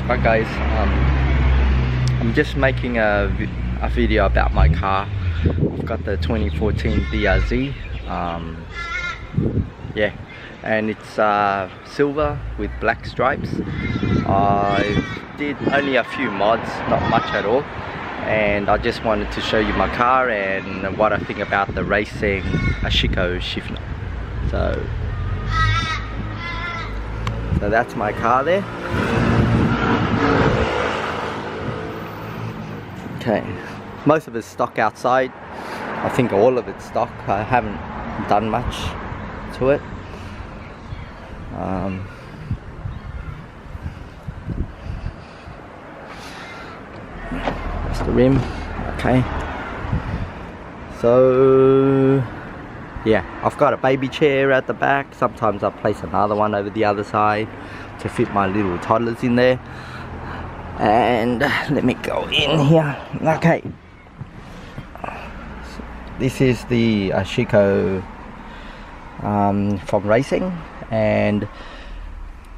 Hi guys, I'm just making a video about my car. I've got the 2014 BRZ, yeah, and it's silver with black stripes. I did only a few mods, not much at all, and I just wanted to show you my car and what I think about the Raceseng Ashiko shift knob. So that's my car there. Okay, most of it's stock outside. I think all of it's stock. I haven't done much to it. That's the rim. Okay. So yeah, I've got a baby chair at the back. Sometimes I place another one over the other side to fit my little toddlers in there. And let me go in here. Okay, so this is the Ashiko from Raceseng, and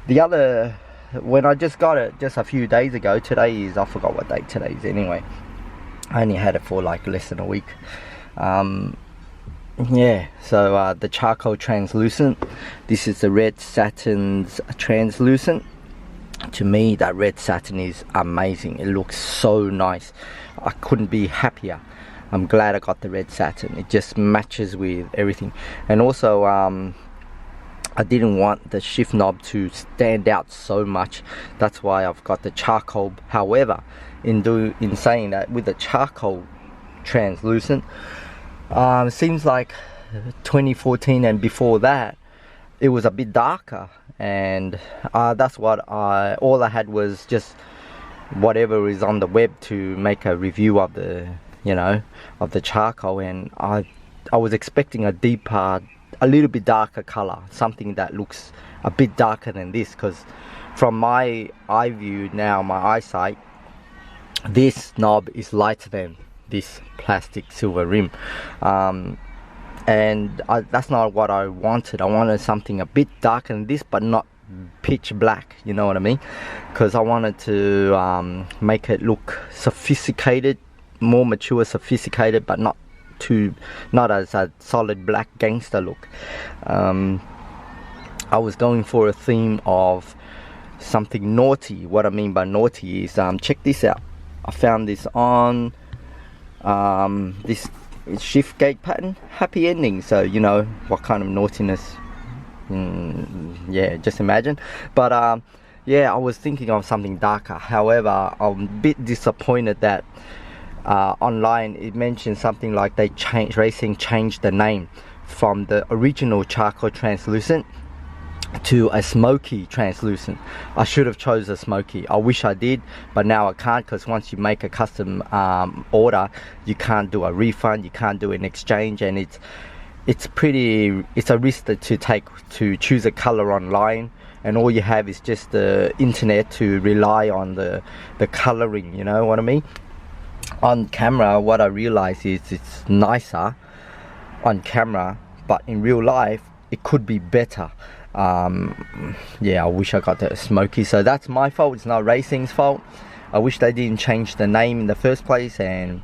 the other, when I just got it just a few days ago, today is, I forgot what date today is anyway. I only had it for like less than a week. Yeah, so the charcoal translucent, this is the red satin's translucent. To me, that red satin is amazing. It looks so nice. I couldn't be happier. I'm glad I got the red satin. It just matches with everything. And also I didn't want the shift knob to stand out so much. That's why I've got the charcoal. However, in saying that, with the charcoal translucent, it seems like 2014 and before that it was a bit darker, and that's what all I had was just whatever is on the web to make a review of the, you know, of the charcoal, and I was expecting a deeper, a little bit darker color, something that looks a bit darker than this, because from my eye view now, my eyesight, this knob is lighter than this plastic silver rim. And that's not what I wanted. I wanted something a bit darker than this, but not pitch black, you know what I mean? Because I wanted to make it look sophisticated, more mature, sophisticated, but not as a solid black gangster look. I was going for a theme of something naughty. What I mean by naughty is, check this out. I found this on this shift gate pattern, happy ending. So you know what kind of naughtiness, yeah, just imagine. But yeah, I was thinking of something darker. However, I'm a bit disappointed that online it mentioned something like Raceseng changed the name from the original charcoal translucent to a smoky translucent. I should have chose a smoky. I wish I did, but now I can't, because once you make a custom order, you can't do a refund, you can't do an exchange, and it's a risk to take to choose a color online, and all you have is just the internet to rely on the coloring, you know what I mean? On camera, what I realize is it's nicer on camera, but in real life it could be better. Yeah, I wish I got the smoky. So that's my fault, it's not Raceseng's fault. I wish they didn't change the name in the first place, and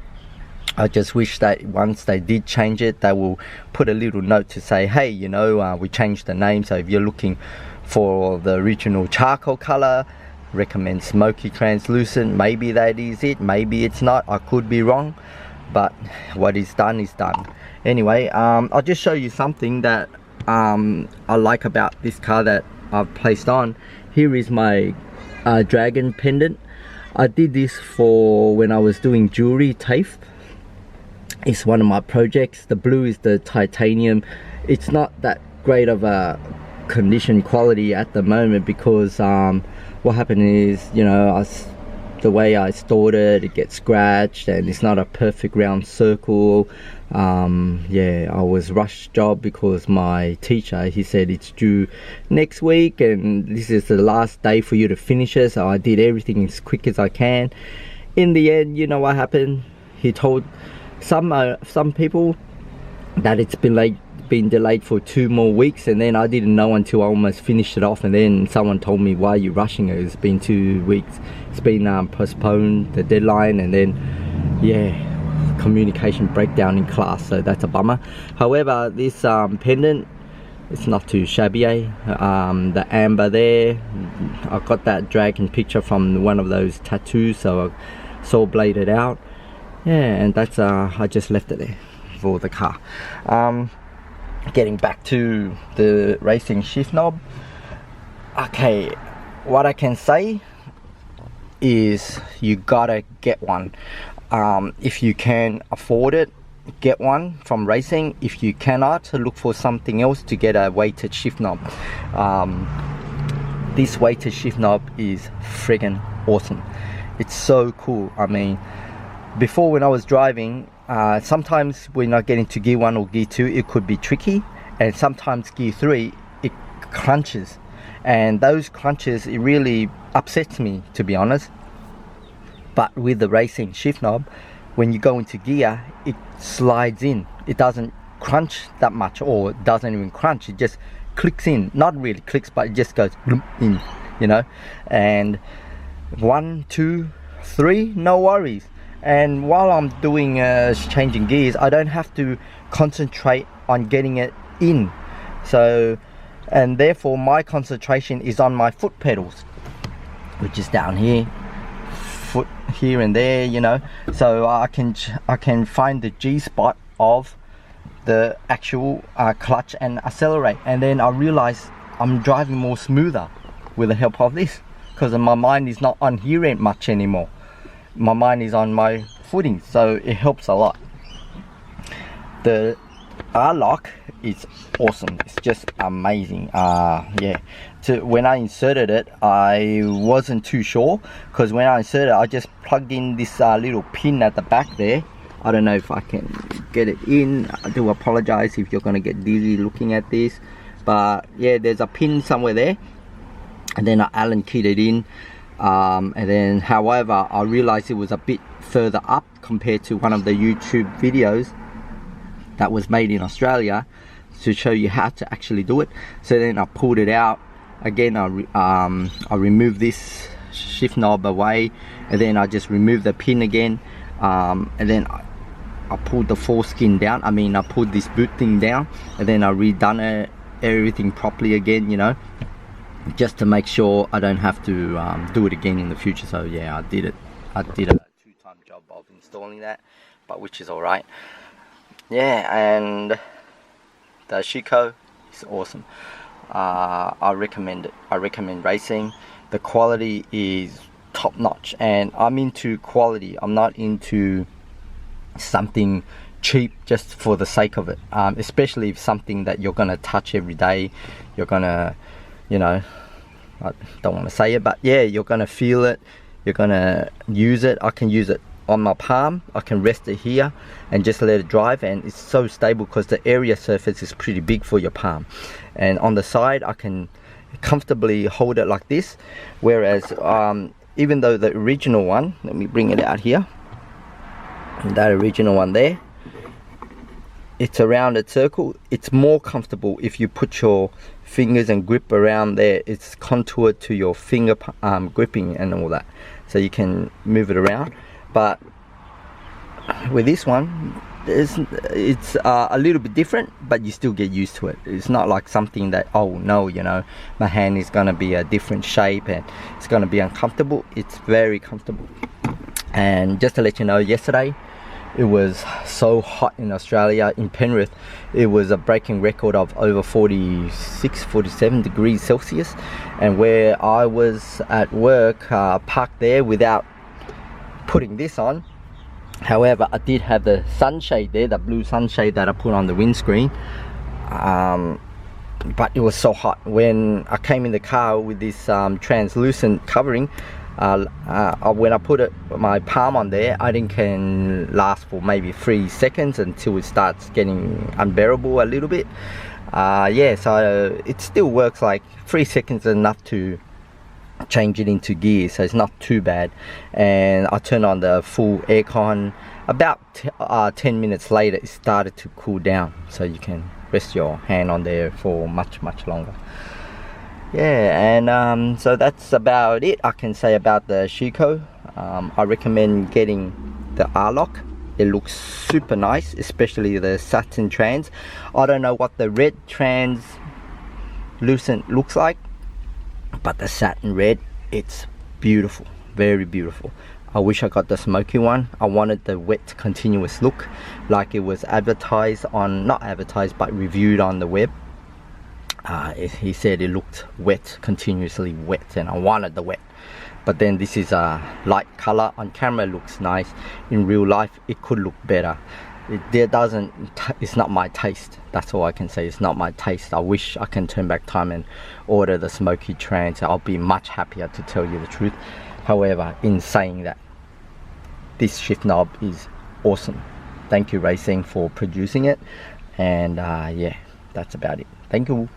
I just wish that once they did change it, they will put a little note to say, hey, you know, we changed the name, so if you're looking for the original charcoal color, recommend smoky translucent. Maybe that is it, maybe it's not, I could be wrong, but what is done is done. Anyway, I'll just show you something that I like about this car that I've placed on. Here is my dragon pendant. I did this for when I was doing jewelry TAFE. It's one of my projects. The blue is the titanium. It's not that great of a condition quality at the moment, because what happened is, you know, the way I stored it, it gets scratched, and it's not a perfect round circle. Yeah, I was rushed job because my teacher, he said it's due next week and this is the last day for you to finish it, so I did everything as quick as I can. In the end, you know what happened? He told some people that it's been like been delayed for 2 more weeks, and then I didn't know until I almost finished it off, and then someone told me, why are you rushing it? It's been 2 weeks, it's been postponed, the deadline, and then yeah, communication breakdown in class, so that's a bummer. However, this pendant, it's not too shabby, the amber there, I got that dragon picture from one of those tattoos, so I saw bladed out. Yeah, and that's I just left it there for the car. Getting back to the racing shift knob. Okay, what I can say is you gotta get one. If you can afford it, get one from Racing. If you cannot, look for something else to get a weighted shift knob. This weighted shift knob is friggin' awesome. It's so cool. I mean, before when I was driving, sometimes when I get into gear 1 or gear 2, it could be tricky, and sometimes gear 3 it crunches, and those crunches, it really upsets me, to be honest. But with the Racing shift knob, when you go into gear, it slides in. It doesn't crunch that much, or it doesn't even crunch, it just clicks in. Not really clicks, but it just goes in, you know. And 1, 2, 3, no worries. And while I'm doing changing gears, I don't have to concentrate on getting it in. So, and therefore my concentration is on my foot pedals, which is down here, foot here and there, you know. So I can find the G spot of the actual clutch and accelerate, and then I realize I'm driving more smoother with the help of this, because my mind is not on here ain't much anymore. My mind is on my footing, so it helps a lot. The R-lock is awesome. It's just amazing. Yeah. So when I inserted it, I wasn't too sure, because when I inserted it, I just plugged in this little pin at the back there. I don't know if I can get it in. I do apologize if you're gonna get dizzy looking at this, but yeah, there's a pin somewhere there, and then I Allen keyed it in. And then, however, I realized it was a bit further up compared to one of the YouTube videos that was made in Australia to show you how to actually do it. So then I pulled it out again. I removed this shift knob away, and then I just removed the pin again, and then I pulled the foreskin down. I mean, I pulled this boot thing down, and then I redone it, everything properly again, you know, just to make sure I don't have to do it again in the future. So yeah, I did it. I did a 2-time job of installing that, but which is alright. Yeah, and the Ashiko is awesome. I recommend it. I recommend Racing. The quality is top notch, and I'm into quality. I'm not into something cheap just for the sake of it, especially if something that you're gonna touch every day, you're gonna, you know, I don't want to say it, but yeah, you're gonna feel it, you're gonna use it. I can use it on my palm, I can rest it here and just let it drive, and it's so stable because the area surface is pretty big for your palm, and on the side I can comfortably hold it like this. Whereas even though the original one, let me bring it out here, that original one there, it's a rounded circle, it's more comfortable if you put your fingers and grip around there. It's contoured to your finger gripping and all that, so you can move it around. But with this one, it's a little bit different, but you still get used to it. It's not like something that, oh no, you know, my hand is gonna be a different shape and it's gonna be uncomfortable. It's very comfortable. And just to let you know, yesterday it was so hot in Australia, in Penrith. It was a breaking record of over 46, 47 degrees Celsius, and where I was at work, parked there without putting this on. However, I did have the sunshade there, the blue sunshade that I put on the windscreen, but it was so hot. When I came in the car with this translucent covering, when I put my palm on there, I think can last for maybe 3 seconds until it starts getting unbearable a little bit. Yeah, so it still works. Like 3 seconds is enough to change it into gear, so it's not too bad. And I turn on the full aircon, about 10 minutes later it started to cool down, so you can rest your hand on there for much longer. Yeah, and so that's about it I can say about the Ashiko. I recommend getting the R-lock. It looks super nice, especially the satin trans. I don't know what the red translucent looks like, but the satin red, it's beautiful, very beautiful. I wish I got the smoky one. I wanted the wet continuous look like it was advertised on, not advertised but reviewed on the web. He said it looked wet, continuously wet, and I wanted the wet. But then this is a light color. On camera it looks nice. In real life it could look better. It's not my taste. That's all I can say. It's not my taste. I wish I can turn back time and order the smoky trans. I'll be much happier, to tell you the truth. However, in saying that, this shift knob is awesome. Thank you Raceseng for producing it, and yeah, that's about it. Thank you.